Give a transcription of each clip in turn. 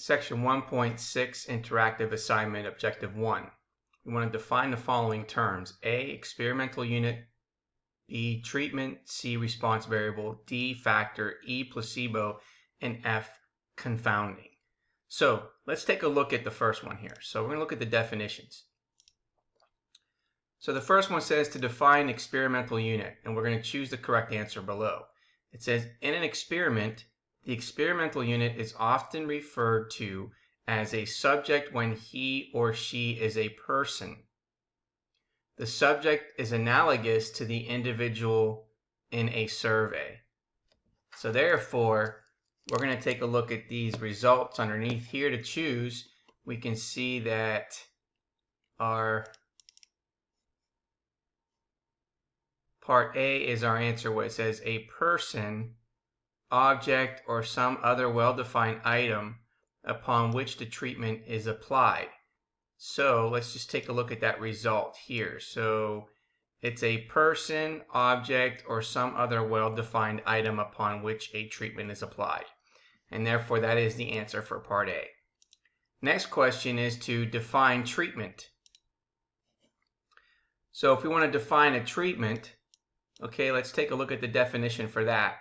section 1.6 interactive assignment objective 1. We want to define the following terms: A, experimental unit; B, treatment; C, response variable; D, factor; E, placebo; and F, confounding. So let's take a look at the first one here. So we're going to look at the definitions. So the first one says to define experimental unit, and we're going to choose the correct answer below. It says in an experiment, the experimental unit is often referred to as a subject when he or she is a person. The subject is analogous to the individual in a survey. So therefore, we're going to take a look at these results underneath here to choose. We can see that our part A is our answer, where it says a person, object, or some other well-defined item upon which the treatment is applied. So let's just take a look at that result here. So it's a person, object, or some other well-defined item upon which a treatment is applied. And therefore that is the answer for part A. Next question is to define treatment. So if we want to define a treatment, okay, let's take a look at the definition for that.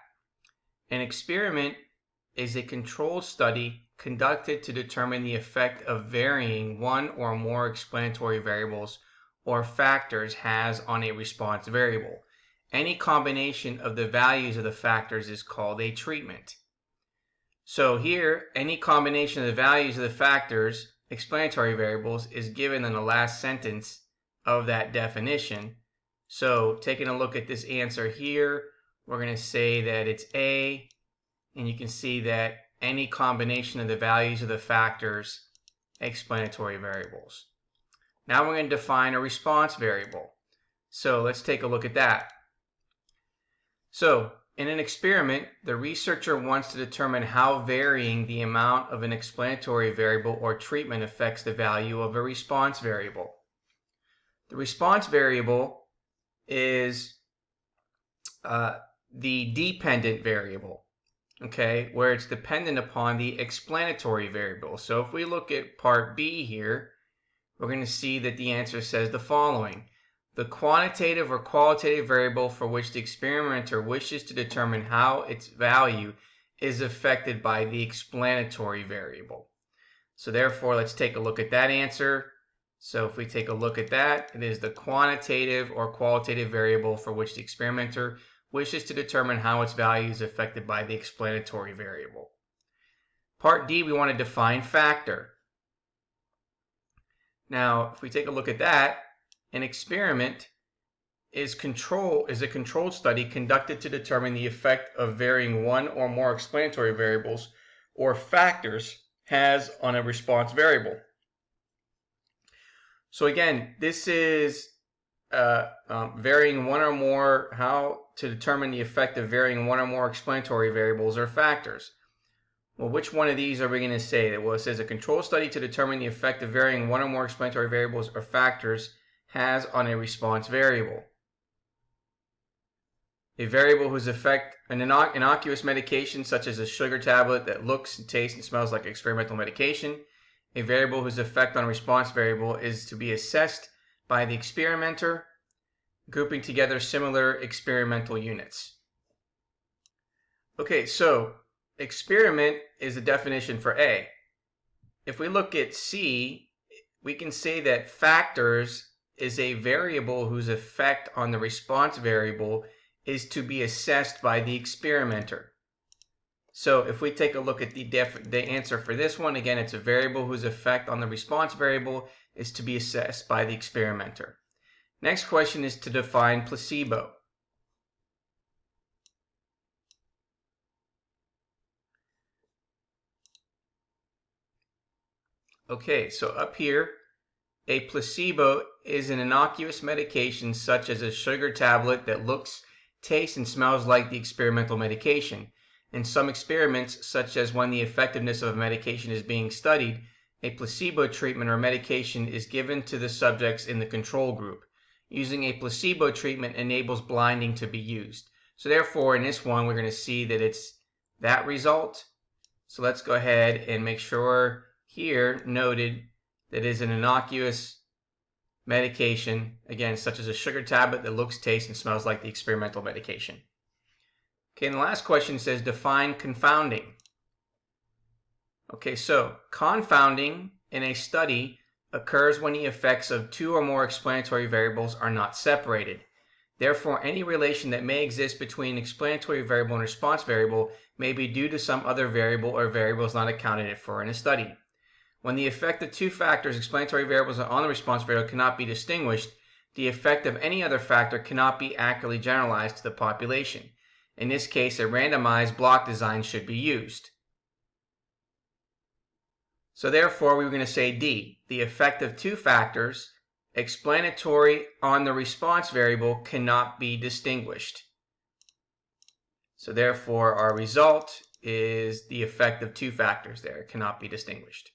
An experiment is a controlled study conducted to determine the effect of varying one or more explanatory variables or factors has on a response variable. Any combination of the values of the factors is called a treatment. So here, any combination of the values of the factors, explanatory variables, is given in the last sentence of that definition. So taking a look at this answer here, we're going to say that it's A, and you can see that any combination of the values of the factors, explanatory variables. Now we're going to define a response variable. So let's take a look at that. So in an experiment, the researcher wants to determine how varying the amount of an explanatory variable or treatment affects the value of a response variable. The response variable is the dependent variable, okay, where it's dependent upon the explanatory variable. So if we look at part B here, we're going to see that the answer says the following: the quantitative or qualitative variable for which the experimenter wishes to determine how its value is affected by the explanatory variable. So therefore, let's take a look at that answer. So if we take a look at that, it is the quantitative or qualitative variable for which the experimenter wishes to determine how its value is affected by the explanatory variable. Part D, we want to define factor. Now, if we take a look at that, an experiment is a controlled study conducted to determine the effect of varying one or more explanatory variables or factors has on a response variable. So again, this is varying one or more, how to determine the effect of varying one or more explanatory variables or factors. Well, which one of these are we going to say? Well, it says a control study to determine the effect of varying one or more explanatory variables or factors has on a response variable. A variable whose effect, an innocuous medication such as a sugar tablet that looks and tastes and smells like experimental medication. A variable whose effect on a response variable is to be assessed by the experimenter, grouping together similar experimental units. Okay, so experiment is the definition for A. If we look at C, we can say that factors is a variable whose effect on the response variable is to be assessed by the experimenter. So if we take a look at the answer for this one, again, it's a variable whose effect on the response variable is to be assessed by the experimenter. Next question is to define placebo. Okay, so up here, a placebo is an innocuous medication such as a sugar tablet that looks, tastes, and smells like the experimental medication. In some experiments, such as when the effectiveness of a medication is being studied, a placebo treatment or medication is given to the subjects in the control group. Using a placebo treatment enables blinding to be used. So therefore, in this one, we're going to see that it's that result. So let's go ahead and make sure here noted that is an innocuous medication, again, such as a sugar tablet that looks, tastes, and smells like the experimental medication. Okay, and the last question says define confounding. Okay, so confounding in a study occurs when the effects of two or more explanatory variables are not separated. Therefore, any relation that may exist between explanatory variable and response variable may be due to some other variable or variables not accounted for in a study. When the effect of two factors, explanatory variables, on the response variable cannot be distinguished, the effect of any other factor cannot be accurately generalized to the population. In this case, a randomized block design should be used. So therefore, we were going to say D, the effect of two factors, explanatory on the response variable, cannot be distinguished. So therefore, our result is the effect of two factors there cannot be distinguished.